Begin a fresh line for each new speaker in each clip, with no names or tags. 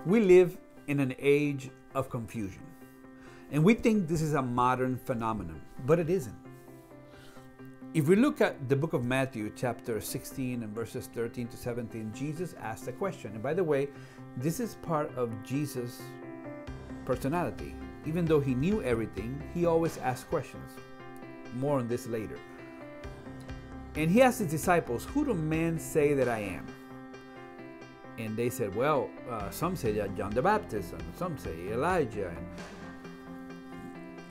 We live in an age of confusion, and we think this is a modern phenomenon, but it isn't. If we look at the book of Matthew, chapter 16 and verses 13 to 17, Jesus asked a question. And by the way, this is part of Jesus' personality. Even though he knew everything, he always asked questions. More on this later. And he asked his disciples, "Who do men say that I am?" And they said, well, some say that John the Baptist, and some say Elijah. And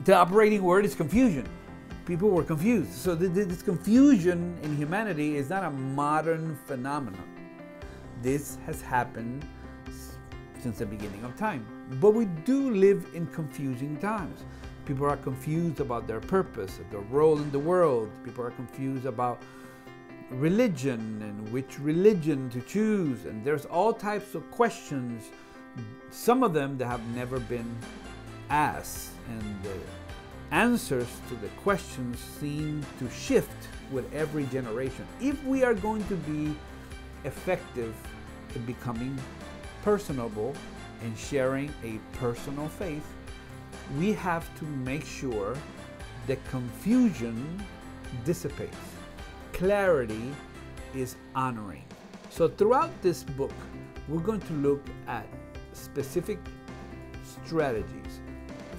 the operating word is confusion. People were confused. So this confusion in humanity is not a modern phenomenon. This has happened since the beginning of time. But we do live in confusing times. People are confused about their purpose, their role in the world. People are confused about religion and which religion to choose. And there's all types of questions, some of them that have never been asked. And the answers to the questions seem to shift with every generation. If we are going to be effective in becoming personable and sharing a personal faith, we have to make sure that confusion dissipates. Clarity is honoring. So throughout this book, we're going to look at specific strategies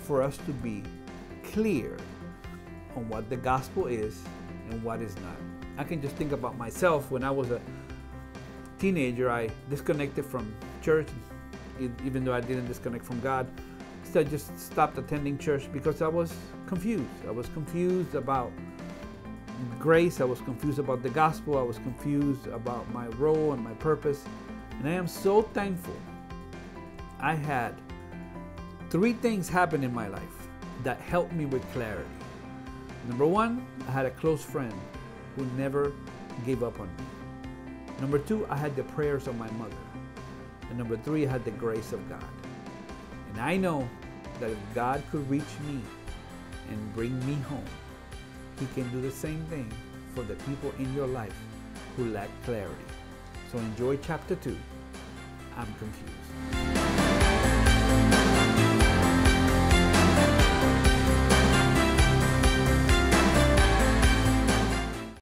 for us to be clear on what the gospel is and what is not. I can just think about myself. When I was a teenager, I disconnected from church, even though I didn't disconnect from God. So I just stopped attending church because I was confused. I was confused about grace. I was confused about the gospel. I was confused about my role and my purpose. And I am so thankful I had 3 things happen in my life that helped me with clarity. Number 1, I had a close friend who never gave up on me. Number 2, I had the prayers of my mother. And number 3, I had the grace of God. And I know that if God could reach me and bring me home, He can do the same thing for the people in your life who lack clarity. So enjoy chapter 2. I'm confused.